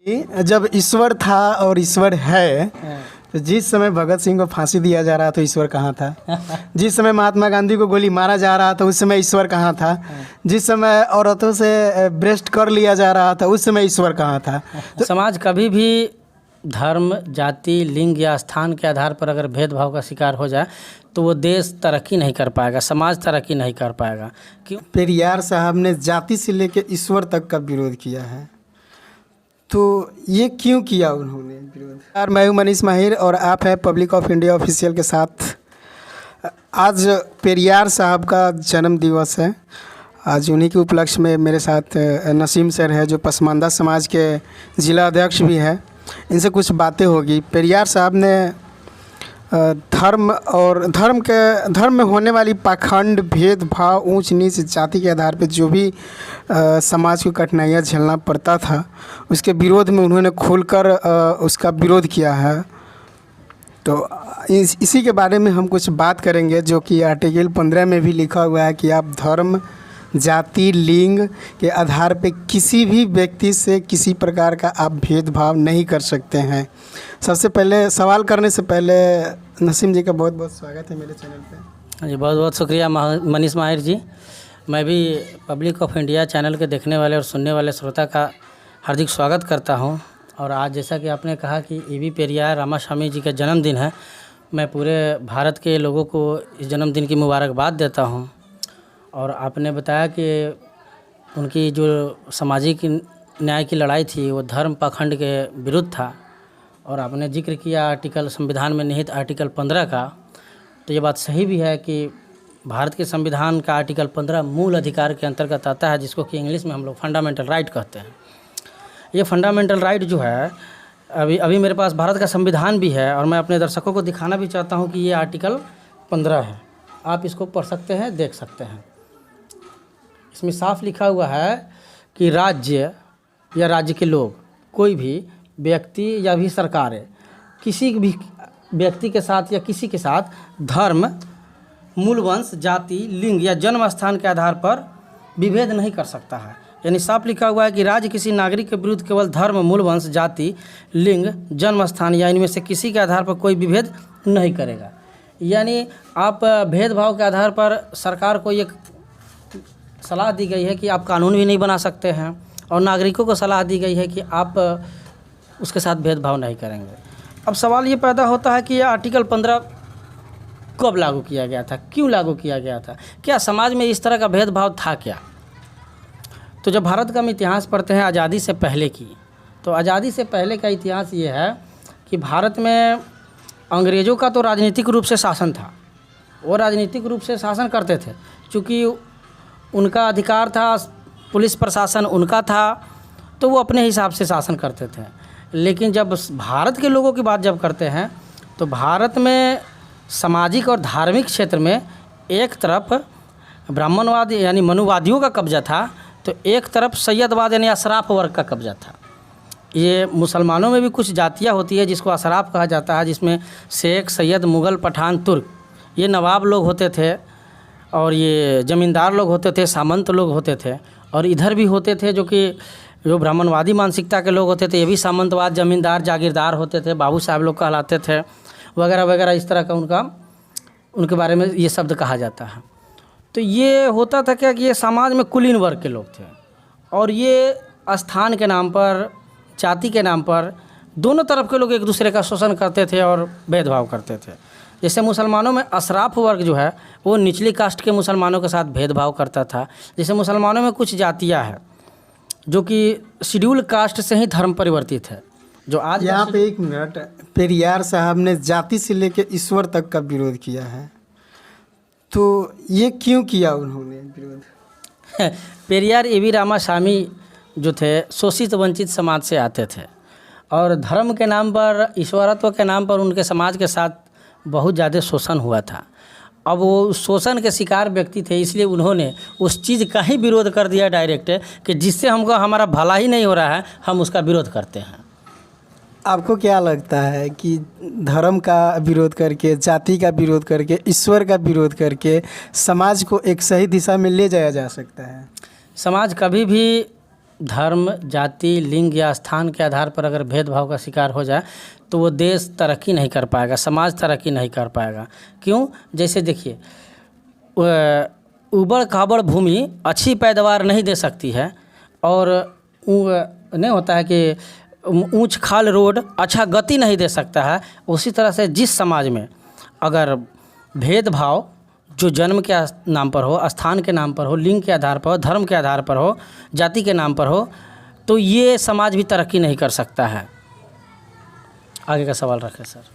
जब ईश्वर था और ईश्वर है तो जिस समय भगत सिंह को फांसी दिया जा रहा था ईश्वर कहाँ था? जिस समय महात्मा गांधी को गोली मारा जा रहा था उस समय ईश्वर कहाँ था? जिस समय औरतों से ब्रेस्ट कर लिया जा रहा था उस समय ईश्वर कहाँ था? समाज कभी भी धर्म, जाति, लिंग या स्थान के आधार पर अगर भेदभाव का शिकार हो जाए तो वो देश तरक्की नहीं कर पाएगा, समाज तरक्की नहीं कर पाएगा। क्यों? पेरियार साहब ने जाति से लेकर ईश्वर तक का विरोध किया है, तो ये क्यों किया उन्होंने विरोध? यार, मैं हूं मनीष माहिर और आप हैं पब्लिक ऑफ इंडिया ऑफिशियल के साथ। आज पेरियार साहब का जन्म दिवस है। आज उन्हीं के उपलक्ष्य में मेरे साथ नसीम सर है जो पसमानदा समाज के ज़िला अध्यक्ष भी है। इनसे कुछ बातें होगी। पेरियार साहब ने धर्म में होने वाली पाखंड, भेदभाव, ऊंच नीच, जाति के आधार पर जो भी समाज को कठिनाइयाँ झेलना पड़ता था उसके विरोध में उन्होंने खुलकर उसका विरोध किया है। तो इसी के बारे में हम कुछ बात करेंगे, जो कि आर्टिकल 15 में भी लिखा हुआ है कि आप धर्म, जाति, लिंग के आधार पे किसी भी व्यक्ति से किसी प्रकार का आप भेदभाव नहीं कर सकते हैं। सबसे पहले सवाल करने से पहले नसीम जी का बहुत बहुत स्वागत है मेरे चैनल पे। जी बहुत बहुत शुक्रिया मनीष माहिर जी। मैं भी पब्लिक ऑफ इंडिया चैनल के देखने वाले और सुनने वाले श्रोता का हार्दिक स्वागत करता हूं। और आज जैसा कि आपने कहा कि ईवी पेरियार रामास्वामी जी का जन्मदिन है, मैं पूरे भारत के लोगों को इस जन्मदिन की मुबारकबाद देता हूं। और आपने बताया कि उनकी जो सामाजिक न्याय की लड़ाई थी वो धर्म पाखंड के विरुद्ध था। और आपने जिक्र किया संविधान में निहित आर्टिकल 15 का, तो ये बात सही भी है कि भारत के संविधान का आर्टिकल 15 मूल अधिकार के अंतर्गत आता है, जिसको कि इंग्लिश में हम लोग फंडामेंटल राइट कहते हैं। ये फंडामेंटल राइट जो है, अभी मेरे पास भारत का संविधान भी है और मैं अपने दर्शकों को दिखाना भी चाहता हूँ कि ये आर्टिकल 15 है। आप इसको पढ़ सकते हैं, देख सकते हैं। इसमें साफ लिखा हुआ है कि राज्य या राज्य के लोग, कोई भी व्यक्ति या भी सरकारें किसी भी व्यक्ति के साथ या किसी के साथ धर्म, मूल वंश, जाति, लिंग या जन्म स्थान के आधार पर विभेद नहीं कर सकता है। यानी साफ लिखा हुआ है कि राज्य किसी नागरिक के विरुद्ध केवल धर्म, मूल वंश, जाति, लिंग, जन्म स्थान या इनमें से किसी के आधार पर कोई विभेद नहीं करेगा। यानी आप भेदभाव के आधार पर सरकार को ये सलाह दी गई है कि आप कानून भी नहीं बना सकते हैं और नागरिकों को सलाह दी गई है कि आप उसके साथ भेदभाव नहीं करेंगे। अब सवाल ये पैदा होता है कि यह आर्टिकल 15 कब लागू किया गया था, क्यों लागू किया गया था, क्या समाज में इस तरह का भेदभाव था क्या? तो जब भारत का हम इतिहास पढ़ते हैं आज़ादी से पहले की, तो आज़ादी से पहले का इतिहास ये है कि भारत में अंग्रेज़ों का तो राजनीतिक रूप से शासन था। वो राजनीतिक रूप से शासन करते थे, चूँकि उनका अधिकार था, पुलिस प्रशासन उनका था, तो वो अपने हिसाब से शासन करते थे। लेकिन जब भारत के लोगों की बात जब करते हैं तो भारत में सामाजिक और धार्मिक क्षेत्र में एक तरफ ब्राह्मणवाद यानी मनुवादियों का कब्जा था, तो एक तरफ सैयदवाद यानी अशराफ वर्ग का कब्जा था। ये मुसलमानों में भी कुछ जातियाँ होती है जिसको अशराफ कहा जाता है, जिसमें शेख, सैयद, मुग़ल, पठान, तुर्क, ये नवाब लोग होते थे और ये ज़मींदार लोग होते थे, सामंत लोग होते थे। और इधर भी होते थे जो ब्राह्मणवादी मानसिकता के लोग होते थे, ये भी सामंतवाद, ज़मींदार, जागीरदार होते थे, बाबू साहब लोग कहलाते थे, वगैरह वगैरह। इस तरह का उनके बारे में ये शब्द कहा जाता है। तो ये होता था क्या कि ये समाज में कुलीन वर्ग के लोग थे और ये स्थान के नाम पर, जाति के नाम पर दोनों तरफ के लोग एक दूसरे का शोषण करते थे और भेदभाव करते थे। जैसे मुसलमानों में अशराफ वर्ग जो है वो निचली कास्ट के मुसलमानों के साथ भेदभाव करता था। जैसे मुसलमानों में कुछ जातियाँ हैं जो कि शेड्यूल कास्ट से ही धर्म परिवर्तित है। जो आज यहाँ पे एक मिनट, पेरियार साहब ने जाति से लेकर ईश्वर तक का विरोध किया है, तो ये क्यों किया उन्होंने विरोध? पेरियार ईवी रामास्वामी जो थे शोषित वंचित समाज से आते थे और धर्म के नाम पर, ईश्वरत्व के नाम पर उनके समाज के साथ बहुत ज़्यादा शोषण हुआ था। अब वो शोषण के शिकार व्यक्ति थे, इसलिए उन्होंने उस चीज़ का ही विरोध कर दिया डायरेक्ट कि जिससे हमको हमारा भला ही नहीं हो रहा है, हम उसका विरोध करते हैं। आपको क्या लगता है कि धर्म का विरोध करके, जाति का विरोध करके, ईश्वर का विरोध करके समाज को एक सही दिशा में ले जाया जा सकता है? समाज कभी भी धर्म, जाति, लिंग या स्थान के आधार पर अगर भेदभाव का शिकार हो जाए तो वो देश तरक्की नहीं कर पाएगा, समाज तरक्की नहीं कर पाएगा। क्यों? जैसे देखिए, ऊबड़ खाबड़ भूमि अच्छी पैदावार नहीं दे सकती है, और नहीं होता है कि ऊंच खाल रोड अच्छा गति नहीं दे सकता है। उसी तरह से जिस समाज में अगर भेदभाव जो जन्म के नाम पर हो, स्थान के नाम पर हो, लिंग के आधार पर हो, धर्म के आधार पर हो, जाति के नाम पर हो, तो ये समाज भी तरक्की नहीं कर सकता है। आगे का सवाल रखें सर।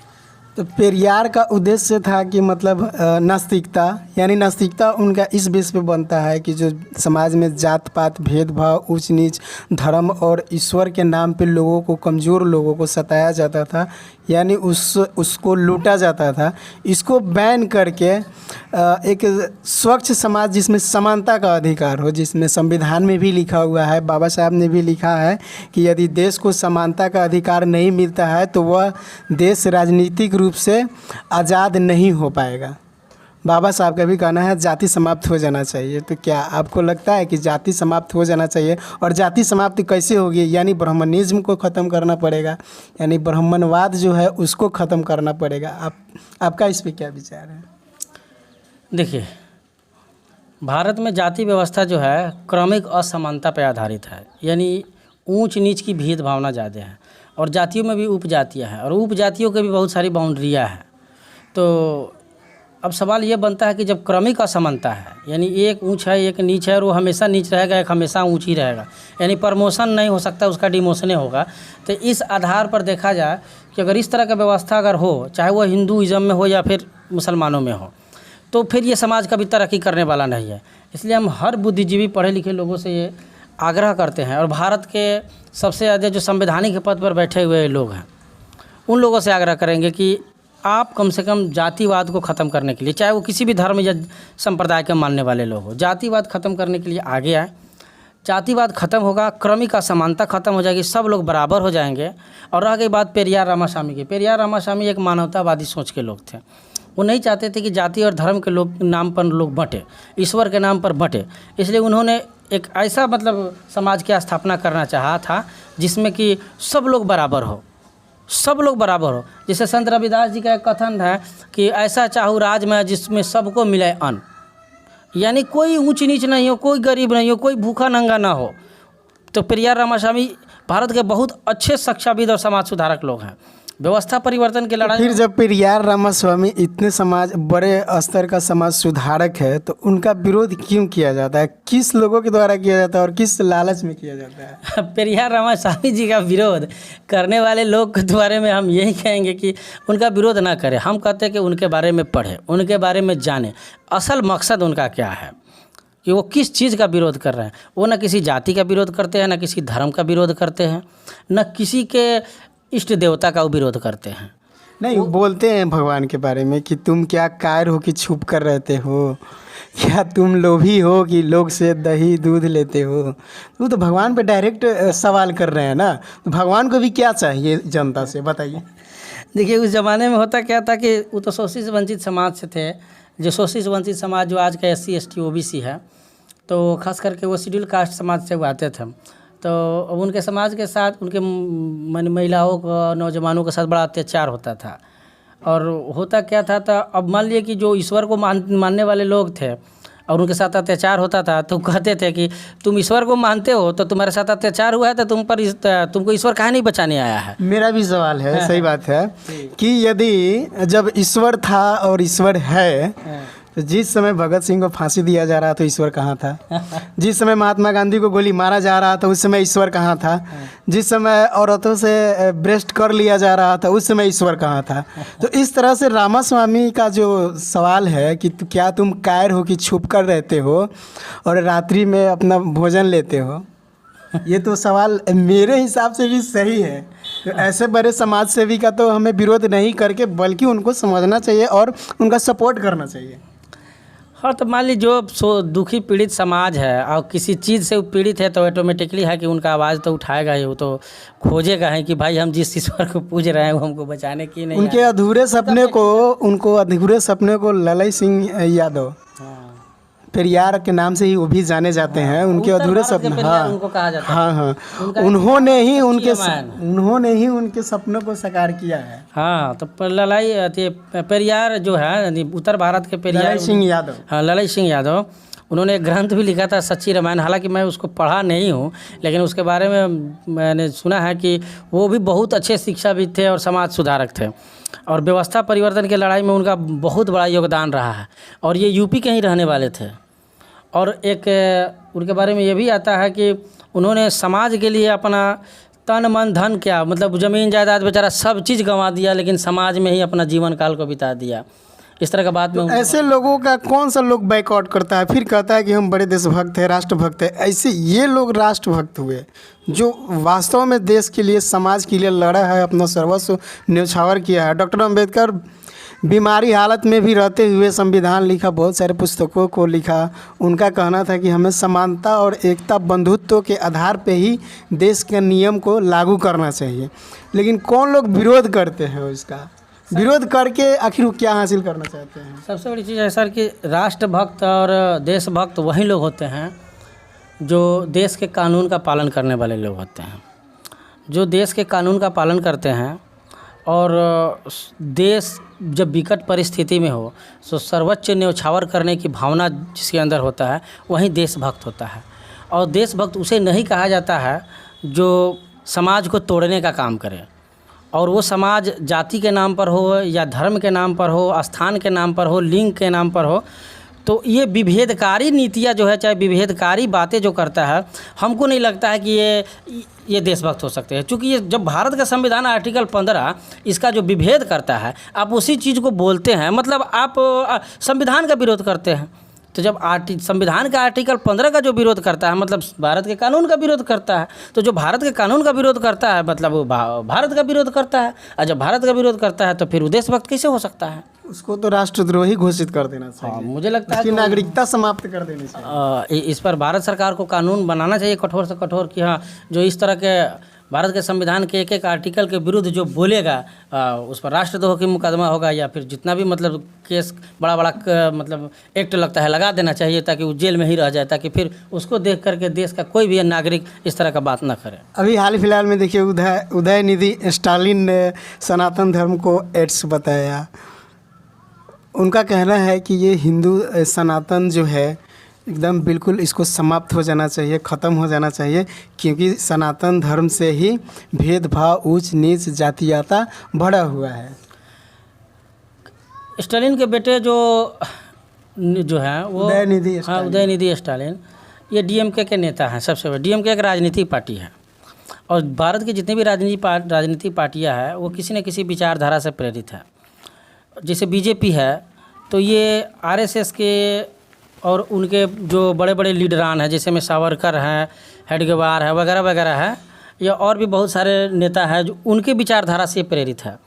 तो पेरियार का उद्देश्य था कि मतलब नास्तिकता, यानी नास्तिकता उनका इस बेस पे बनता है कि जो समाज में जात पात, भेदभाव, ऊंच नीच, धर्म और ईश्वर के नाम पे लोगों को, कमज़ोर लोगों को सताया जाता था, यानी उसको लूटा जाता था। इसको बैन करके एक स्वच्छ समाज जिसमें समानता का अधिकार हो, जिसमें संविधान में भी लिखा हुआ है, बाबा साहब ने भी लिखा है कि यदि देश को समानता का अधिकार नहीं मिलता है तो वह देश राजनीतिक रूप से आज़ाद नहीं हो पाएगा। बाबा साहब का भी कहना है जाति समाप्त हो जाना चाहिए। तो क्या आपको लगता है कि जाति समाप्त हो जाना चाहिए? और जाति समाप्त कैसे होगी? यानी ब्राह्मणिज्म को ख़त्म करना पड़ेगा, यानी ब्राह्मणवाद जो है उसको ख़त्म करना पड़ेगा। आपका इस पर क्या विचार है? देखिए, भारत में जाति व्यवस्था जो है क्रमिक असमानता पर आधारित है, यानी ऊंच नीच की भेदभावना ज़्यादा है, और जातियों में भी उपजातियाँ हैं, और उपजातियों के भी बहुत सारी बाउंड्रियाँ हैं। तो अब सवाल ये बनता है कि जब क्रमिक असमानता है, यानी एक ऊंच है एक नीच है, और वो हमेशा नीच रहेगा, एक हमेशा ऊंच ही रहेगा, यानी प्रमोशन नहीं हो सकता, उसका डिमोशने होगा। तो इस आधार पर देखा जाए कि अगर इस तरह का व्यवस्था अगर हो, चाहे वो हिंदुइज़्म में हो या फिर मुसलमानों में हो, तो फिर ये समाज कभी तरक्की करने वाला नहीं है। इसलिए हम हर बुद्धिजीवी पढ़े लिखे लोगों से ये आग्रह करते हैं, और भारत के सबसे ज़्यादा जो संवैधानिक पद पर बैठे हुए लोग हैं उन लोगों से आग्रह करेंगे कि आप कम से कम जातिवाद को ख़त्म करने के लिए, चाहे वो किसी भी धर्म या संप्रदाय के मानने वाले लोग हो, जातिवाद ख़त्म करने के लिए आगे आए। जातिवाद ख़त्म होगा, क्रमिक असमानता ख़त्म हो जाएगी, सब लोग बराबर हो जाएंगे। और रह गई बात पेरियार रामास्वामी की, पेरियार रामास्वामी एक मानवतावादी सोच के लोग थे। वो नहीं चाहते थे कि जाति और धर्म के लोग नाम पर लोग बंटे, ईश्वर के नाम पर बंटे। इसलिए उन्होंने एक ऐसा मतलब समाज की स्थापना करना चाहा था जिसमें कि सब लोग बराबर हो, सब लोग बराबर हो। जैसे संत रविदास जी का एक कथन है कि ऐसा चाहूँ राज में जिसमें सबको मिले अन्न, यानी कोई ऊंच नीच नहीं हो, कोई गरीब नहीं हो, कोई भूखा नंगा ना हो। तो पेरियार रामास्वामी भारत के बहुत अच्छे शिक्षाविद और समाज सुधारक लोग हैं। व्यवस्था परिवर्तन की लड़ाई फिर जब पेरियार रामास्वामी इतने समाज बड़े स्तर का समाज सुधारक है तो उनका विरोध क्यों किया जाता है? किस लोगों के द्वारा किया जाता है और किस लालच में किया जाता है? पेरियार रामास्वामी जी का विरोध करने वाले लोग के बारे में हम यही कहेंगे कि उनका विरोध ना करें। हम कहते हैं कि उनके बारे में पढ़ें, उनके बारे में जानें, असल मकसद उनका क्या है, कि वो किस चीज़ का विरोध कर रहे हैं। वो न किसी जाति का विरोध करते हैं, न किसी धर्म का विरोध करते हैं, न किसी के इष्ट देवता का वो विरोध करते हैं। नहीं, वो बोलते हैं भगवान के बारे में कि तुम क्या कायर हो कि छुप कर रहते हो, क्या तुम लोभी हो कि लोग से दही दूध लेते हो। वो तो भगवान पे डायरेक्ट सवाल कर रहे हैं ना। तो भगवान को भी क्या चाहिए जनता से, बताइए। देखिए, उस ज़माने में होता क्या था कि वो तो शोषित वंचित समाज से थे। जो शोषित वंचित समाज जो आज का SC ST OBC है, तो खास करके वो शेड्यूल कास्ट समाज से वो आते थे। तो उनके समाज के साथ उनके महिलाओं को, नौजवानों के साथ बड़ा अत्याचार होता था। और होता क्या था, तो अब मान लिए कि जो ईश्वर को मानने वाले लोग थे और उनके साथ अत्याचार होता था, तो कहते थे कि तुम ईश्वर को मानते हो तो तुम्हारे साथ अत्याचार हुआ है, तो तुमको ईश्वर काहे नहीं बचाने आया है। मेरा भी सवाल है, सही बात है कि यदि जब ईश्वर था और ईश्वर है, तो जिस समय भगत सिंह को फांसी दिया जा रहा था ईश्वर कहाँ था? जिस समय महात्मा गांधी को गोली मारा जा रहा था उस समय ईश्वर कहाँ था? जिस समय औरतों से ब्रेस्ट कर लिया जा रहा था उस समय ईश्वर कहाँ था? तो इस तरह से रामास्वामी का जो सवाल है कि क्या तुम कायर हो कि छुप कर रहते हो और रात्रि में अपना भोजन लेते हो, ये तो सवाल मेरे हिसाब से भी सही है। तो ऐसे बड़े समाज सेवी का तो हमें विरोध नहीं करके बल्कि उनको समझना चाहिए और उनका सपोर्ट करना चाहिए। हाँ, तो मान लीजिए जो दुखी पीड़ित समाज है और किसी चीज़ से पीड़ित है तो ऑटोमेटिकली है कि उनका आवाज़ तो उठाएगा ही, वो तो खोजेगा है कि भाई हम जिस ईश्वर को पूज रहे हैं वो हमको बचाने की नहीं। उनके अधूरे सपने को ललई सिंह यादव पेरियार के नाम से ही वो भी जाने जाते हैं, उनके उत्तर अधूरे भारत के सपने। पेरियार हाँ उनको कहा जाता है। हाँ हाँ, उनका उन्होंने ही रामायण है। उन्होंने ही उनके सपनों को साकार किया है। हाँ, तो ललाई अथी पेरियार जो है यानी उत्तर भारत के पेरियार ललाई सिंह यादव। हाँ, ललाई सिंह यादव, उन्होंने एक ग्रंथ भी लिखा था सच्ची रामायण। हालांकि मैं उसको पढ़ा नहीं हूँ, लेकिन उसके बारे में मैंने सुना है कि वो भी बहुत अच्छे शिक्षाविद थे और समाज सुधारक थे, और व्यवस्था परिवर्तन की लड़ाई में उनका बहुत बड़ा योगदान रहा है। और ये यूपी के ही रहने वाले थे। और एक उनके बारे में ये भी आता है कि उन्होंने समाज के लिए अपना तन मन धन क्या मतलब ज़मीन जायदाद बेचारा सब चीज़ गंवा दिया, लेकिन समाज में ही अपना जीवन काल को बिता दिया। इस तरह का बात में ऐसे लोगों का कौन सा लोग बैकआउट करता है, फिर कहता है कि हम बड़े देशभक्त हैं, राष्ट्रभक्त हैं। ऐसे ये लोग राष्ट्रभक्त हुए जो वास्तव में देश के लिए, समाज के लिए लड़ा है, अपना सर्वस्व न्यौछावर किया है। डॉक्टर अम्बेडकर बीमारी हालत में भी रहते हुए संविधान लिखा, बहुत सारे पुस्तकों को लिखा। उनका कहना था कि हमें समानता और एकता बंधुत्व के आधार पे ही देश के नियम को लागू करना चाहिए। लेकिन कौन लोग विरोध करते हैं इसका, विरोध करके आखिर वो क्या हासिल करना चाहते हैं? सबसे बड़ी चीज़ है सर कि राष्ट्रभक्त और देशभक्त वही लोग होते हैं जो देश के कानून का पालन करने वाले लोग होते हैं, जो देश के कानून का पालन करते हैं। और देश जब विकट परिस्थिति में हो तो सर्वोच्च न्यौछावर करने की भावना जिसके अंदर होता है वही देशभक्त होता है। और देशभक्त उसे नहीं कहा जाता है जो समाज को तोड़ने का काम करे, और वो समाज जाति के नाम पर हो या धर्म के नाम पर हो, स्थान के नाम पर हो, लिंग के नाम पर हो। तो ये विभेदकारी नीतियाँ जो है, चाहे विभेदकारी बातें जो करता है, हमको नहीं लगता है कि ये देशभक्त हो सकते हैं। क्योंकि ये जब भारत का संविधान आर्टिकल 15 इसका जो विभेद करता है, आप उसी चीज़ को बोलते हैं, मतलब आप संविधान का विरोध करते हैं। तो जब संविधान का आर्टिकल 15 का जो विरोध करता है, मतलब भारत के कानून का विरोध करता है। तो जो भारत के कानून का विरोध करता है मतलब वो भारत का विरोध करता है। और जब भारत का विरोध करता है तो फिर वो देशभक्त कैसे हो सकता है? उसको तो राष्ट्रद्रोही घोषित कर देना चाहिए। मुझे लगता है उसकी नागरिकता समाप्त कर देनी चाहिए। इस पर भारत सरकार को कानून बनाना चाहिए कठोर से कठोर कि हाँ, जो इस तरह के भारत के संविधान के एक एक आर्टिकल के विरुद्ध जो बोलेगा उस पर राष्ट्रद्रोह की मुकदमा होगा, या फिर जितना भी मतलब केस बड़ा बड़ा मतलब एक्ट लगता है लगा देना चाहिए, ताकि वो जेल में ही रह जाए, ताकि फिर उसको देख करके देश का कोई भी नागरिक इस तरह का बात ना करे। अभी हाल फिलहाल में देखिए उदयनिधि स्टालिन ने सनातन धर्म को एड्स बताया। उनका कहना है कि ये हिंदू सनातन जो है एकदम बिल्कुल इसको समाप्त हो जाना चाहिए, ख़त्म हो जाना चाहिए, क्योंकि सनातन धर्म से ही भेदभाव, ऊंच नीच, जातीयता बढ़ा हुआ है। स्टालिन के बेटे जो है वो उदयनिधि स्टालिन, ये डीएमके के नेता हैं। सबसे बड़े डीएमके एक राजनीतिक पार्टी है, और भारत की जितनी भी राजनीतिक पार्टियां हैं वो किसी न किसी विचारधारा से प्रेरित है। जैसे बीजेपी है तो ये आरएसएस के और उनके जो बड़े बड़े लीडरान हैं, जैसे में सावरकर हैं, हेडगेवार है, वगैरह वगैरह है, या और भी बहुत सारे नेता हैं जो उनके विचारधारा से प्रेरित है।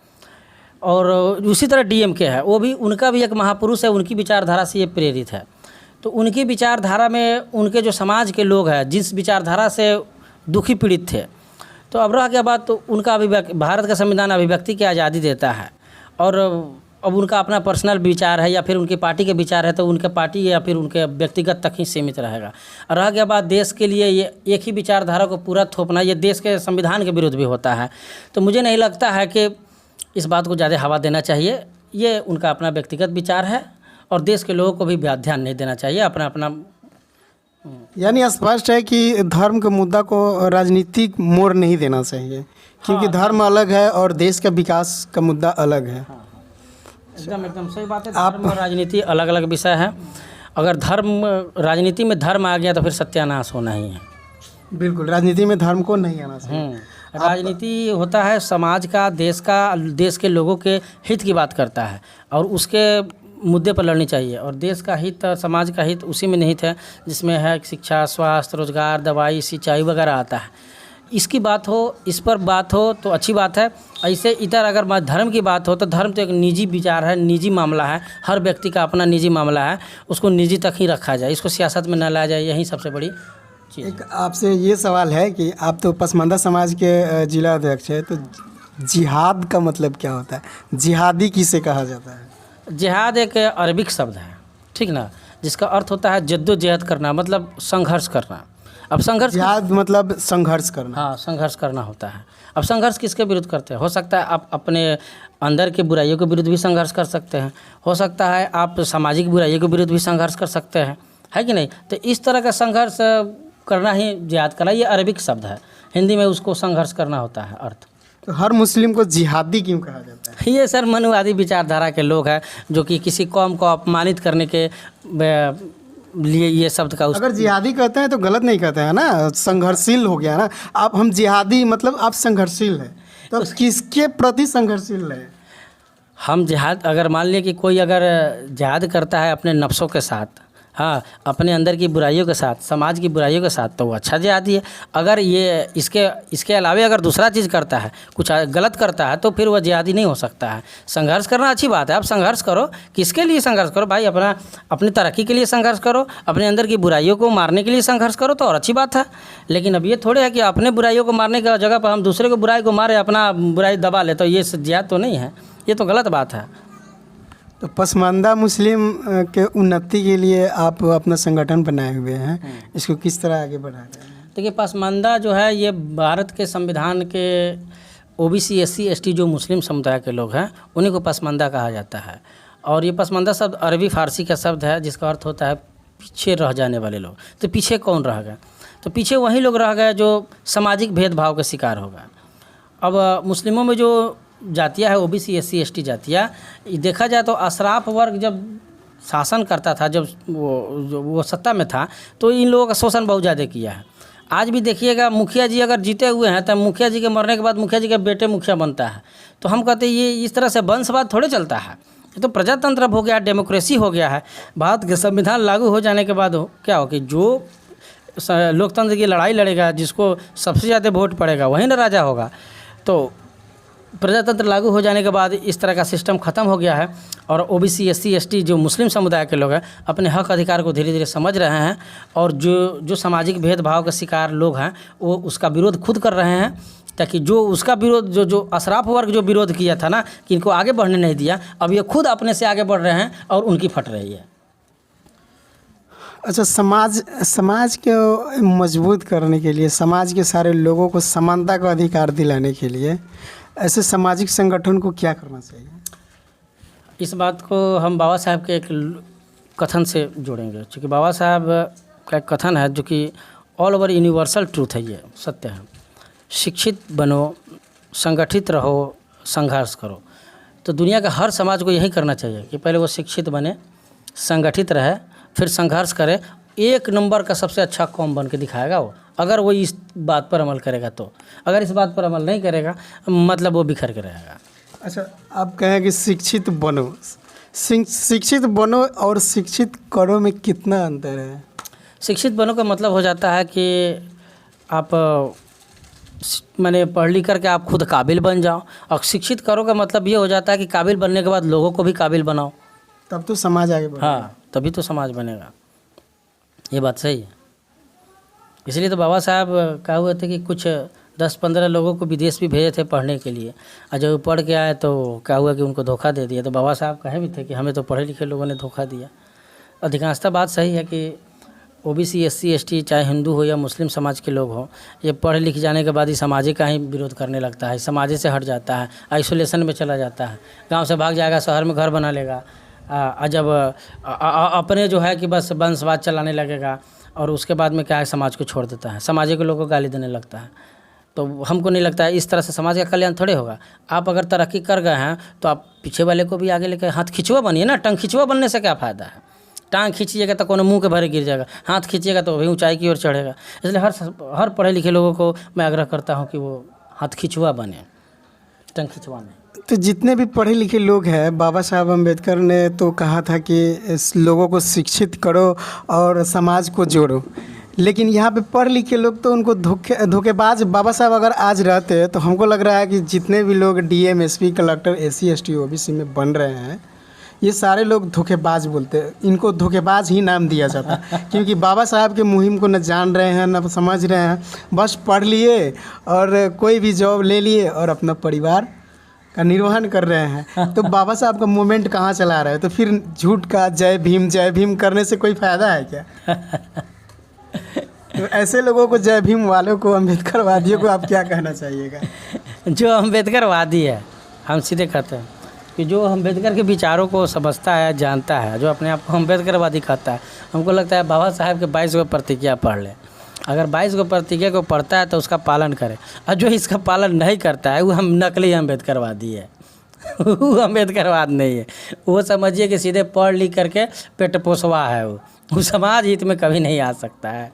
और उसी तरह डीएमके है, वो भी उनका भी एक महापुरुष है, उनकी विचारधारा से ये प्रेरित है। तो उनकी विचारधारा में उनके जो समाज के लोग हैं जिस विचारधारा से दुखी पीड़ित थे, तो अब रह गया बात तो उनका भारत का संविधान अभिव्यक्ति की आज़ादी देता है, और अब उनका अपना पर्सनल विचार है या फिर उनकी पार्टी के विचार है तो उनके पार्टी या फिर उनके व्यक्तिगत तक ही सीमित रहेगा। और रह गया बात देश के लिए ये एक ही विचारधारा को पूरा थोपना, ये देश के संविधान के विरुद्ध भी होता है। तो मुझे नहीं लगता है कि इस बात को ज़्यादा हवा देना चाहिए। ये उनका अपना व्यक्तिगत विचार है और देश के लोगों को भी ध्यान नहीं देना चाहिए अपना अपना। यानी स्पष्ट है कि धर्म के मुद्दा को राजनीतिक मोड़ नहीं देना चाहिए, क्योंकि धर्म अलग है और देश का विकास का मुद्दा अलग है। एकदम सही बात है। धर्म और राजनीति अलग अलग विषय है। अगर राजनीति में धर्म आ गया तो फिर सत्यानाश होना ही है। बिल्कुल, राजनीति में धर्म को नहीं आना चाहिए। राजनीति होता है समाज का, देश के लोगों के हित की बात करता है और उसके मुद्दे पर लड़नी चाहिए। और देश का हित, समाज का हित उसी में निहित है जिसमें है शिक्षा, स्वास्थ्य, रोजगार, दवाई, सिंचाई वगैरह आता है। इसकी बात हो, इस पर बात हो तो अच्छी बात है। ऐसे इधर अगर धर्म की बात हो तो धर्म तो एक निजी विचार है, निजी मामला है, हर व्यक्ति का अपना निजी मामला है, उसको निजी तक ही रखा जाए, इसको सियासत में न लाया जाए, यही सबसे बड़ी चीज़। एक आपसे ये सवाल है कि आप तो पसमानदा समाज के जिला अध्यक्ष है, तो जिहाद का मतलब क्या होता है? जिहादी किसे कहा जाता है? जिहाद एक अरबिक शब्द है, ठीक ना, जिसका अर्थ होता है जद्दोजहद करना, मतलब संघर्ष करना। अब संघर्ष, जिहाद मतलब संघर्ष करना। हाँ, संघर्ष करना होता है। अब संघर्ष किसके विरुद्ध करते हैं? हो सकता है आप अपने अंदर के बुराइयों के विरुद्ध भी संघर्ष कर सकते हैं, हो सकता है आप सामाजिक बुराइयों के विरुद्ध भी संघर्ष कर सकते हैं, है कि नहीं? तो इस तरह का संघर्ष करना ही जिहाद करना। ये अरबिक शब्द है, हिंदी में उसको संघर्ष करना होता है अर्थ। तो हर मुस्लिम को जिहादी क्यों कहा जाता है? ये सर मनुवादी विचारधारा के लोग हैं जो कि किसी कौम को अपमानित करने के लिए ये शब्द का अगर जिहादी कहते हैं तो गलत नहीं कहते हैं ना, संघर्षशील हो गया ना। आप हम जिहादी मतलब आप संघर्षशील हैं, तो किसके प्रति संघर्षशील है? हम जिहाद, अगर मान लिया कि कोई अगर जिहाद करता है अपने नफ्सों के साथ, हाँ, अपने अंदर की बुराइयों के साथ, समाज की बुराइयों के साथ, तो वो अच्छा जिहादी है। अगर ये इसके अलावे अगर दूसरा चीज़ करता है, कुछ गलत करता है, तो फिर वह जिहादी नहीं हो सकता है। संघर्ष करना अच्छी बात है, आप संघर्ष करो। किसके लिए संघर्ष करो भाई? अपनी तरक्की के लिए संघर्ष करो, अपने अंदर की बुराइयों को मारने के लिए संघर्ष करो, तो और अच्छी बात है। लेकिन अब ये थोड़े है कि अपने बुराइयों को मारने की जगह पर हम दूसरे को बुराई को मारे, अपना बुराई दबा ले, तो ये जिहाद तो नहीं है, ये तो गलत बात है। तो पसमानदा मुस्लिम के उन्नति के लिए आप अपना संगठन बनाए हुए हैं, इसको किस तरह आगे बढ़ा रहे हैं? देखिए, पसमानदा जो है ये भारत के संविधान के ओबीसी SC ST जो मुस्लिम समुदाय के लोग हैं उन्हीं को पसमानदा कहा जाता है। और ये पसमानदा शब्द अरबी फारसी का शब्द है जिसका अर्थ होता है पीछे रह जाने वाले लोग। तो पीछे कौन रह गए? तो पीछे वही लोग रह गए जो सामाजिक भेदभाव के शिकार हो गए। अब मुस्लिमों में जो जातियाँ है ओबीसी SC ST जातियाँ, देखा जाए तो अशराफ वर्ग जब शासन करता था, जब वो सत्ता में था, तो इन लोगों का शोषण बहुत ज़्यादा किया है। आज भी देखिएगा, मुखिया जी अगर जीते हुए हैं तो मुखिया जी के मरने के बाद मुखिया जी का बेटे मुखिया बनता है। तो हम कहते हैं ये इस तरह से वंशवाद थोड़े चलता है, ये तो प्रजातंत्र हो गया, डेमोक्रेसी हो गया है। भारत के संविधान लागू हो जाने के बाद क्या हो कि जो लोकतंत्र की लड़ाई लड़ेगा, जिसको सबसे ज़्यादा वोट पड़ेगा, वही ना राजा होगा। तो प्रजातंत्र लागू हो जाने के बाद इस तरह का सिस्टम ख़त्म हो गया है और ओबीसी SC ST जो मुस्लिम समुदाय के लोग हैं अपने हक अधिकार को धीरे धीरे समझ रहे हैं और जो सामाजिक भेदभाव के शिकार लोग हैं वो उसका विरोध खुद कर रहे हैं, ताकि जो उसका विरोध जो अशराफ वर्ग जो विरोध किया था ना कि इनको आगे बढ़ने नहीं दिया, अब ये खुद अपने से आगे बढ़ रहे हैं और उनकी फट रही है। अच्छा, समाज को मजबूत करने के लिए, समाज के सारे लोगों को समानता का अधिकार दिलाने के लिए ऐसे सामाजिक संगठन को क्या करना चाहिए? इस बात को हम बाबा साहब के एक कथन से जोड़ेंगे, क्योंकि बाबा साहब का एक कथन है जो कि ऑल ओवर यूनिवर्सल ट्रूथ है, ये सत्य है। शिक्षित बनो, संगठित रहो, संघर्ष करो। तो दुनिया का हर समाज को यही करना चाहिए कि पहले वो शिक्षित बने, संगठित रहे, फिर संघर्ष करे। एक नंबर का सबसे अच्छा कौम बन के दिखाएगा वो, अगर वो इस बात पर अमल करेगा तो। अगर इस बात पर अमल नहीं करेगा मतलब वो बिखर के रहेगा। अच्छा, आप कहें कि शिक्षित बनो, शिक्षित बनो और शिक्षित करो में कितना अंतर है? शिक्षित बनो का मतलब हो जाता है कि आप माने पढ़ लिख करके आप खुद काबिल बन जाओ, और शिक्षित करो का मतलब ये हो जाता है कि काबिल बनने के बाद लोगों को भी काबिल बनाओ, तब तो समाज आगे बढ़ेगा। हाँ, तभी तो समाज बनेगा। ये बात सही है। इसलिए तो बाबा साहब कहा हुए थे कि कुछ 10-15 लोगों को विदेश भी भेजे थे पढ़ने के लिए, और जब पढ़ के आए तो क्या हुआ कि उनको धोखा दे दिया। तो बाबा साहब कहे भी थे कि हमें तो पढ़े लिखे लोगों ने धोखा दिया। अधिकांशतः बात सही है कि ओबीसी SC ST चाहे हिंदू हो या मुस्लिम समाज के लोग हों, ये पढ़ लिख जाने के बाद ही सामाजिक का ही विरोध करने लगता है, समाज से हट जाता है, आइसोलेशन में चला जाता है, गाँव से भाग जाएगा, शहर में घर बना लेगा, जब अपने जो है कि बस वंशवाद चलाने लगेगा, और उसके बाद में क्या है समाज को छोड़ देता है, समाज के लोगों को गाली देने लगता है। तो हमको नहीं लगता है इस तरह से समाज का कल्याण थोड़े होगा। आप अगर तरक्की कर गए हैं तो आप पीछे वाले को भी आगे लेकर हाथ खिंचुआ बनिए ना। टंग खिंचुआ बनने से क्या फ़ायदा है? टांग खींचिएगा तो कोनो मुंह के भरे गिर जाएगा, हाथ खींचिएगा तो भी ऊंचाई की ओर चढ़ेगा। इसलिए हर पढ़े लिखे लोगों को मैं आग्रह करता हूँ कि वो हाथ खिंचुआ बने, टंग खिंचुआ नहीं। तो जितने भी पढ़े लिखे लोग हैं, बाबा साहब अम्बेडकर ने तो कहा था कि इस लोगों को शिक्षित करो और समाज को जोड़ो, लेकिन यहाँ पे पढ़ लिखे लोग तो उनको धोखेबाज। बाबा साहब अगर आज रहते तो हमको लग रहा है कि जितने भी लोग DM SP collector SC ST OBC में बन रहे हैं, ये सारे लोग धोखेबाज बोलते, इनको धोखेबाज ही नाम दिया जाता क्योंकि बाबा साहब के मुहिम को न जान रहे हैं न समझ रहे हैं, बस पढ़ लिए और कोई भी जॉब ले लिए और अपना परिवार का निर्वहन कर रहे हैं, तो बाबा साहब का मूवमेंट कहाँ चला रहे हैं? तो फिर झूठ का जय भीम करने से कोई फ़ायदा है क्या? तो ऐसे लोगों को, जय भीम वालों को, अम्बेडकरवादियों को आप क्या कहना चाहिएगा? जो अम्बेडकरवादी है, हम सीधे कहते हैं कि जो अम्बेडकर के विचारों को समझता है, जानता है, जो अपने आप को अम्बेडकरवादी कहता है, हमको लगता है बाबा साहब के 22 को प्रतिज्ञा पढ़ ले। अगर 22 को प्रतिज्ञा को पढ़ता है तो उसका पालन करे, और जो इसका पालन नहीं करता है वो हम नकली अम्बेडकरवादी है। वो अम्बेडकरवाद नहीं है, वो समझिए कि सीधे पढ़ लिख करके पेट पोसवा है। वो समाज हित में कभी नहीं आ सकता है।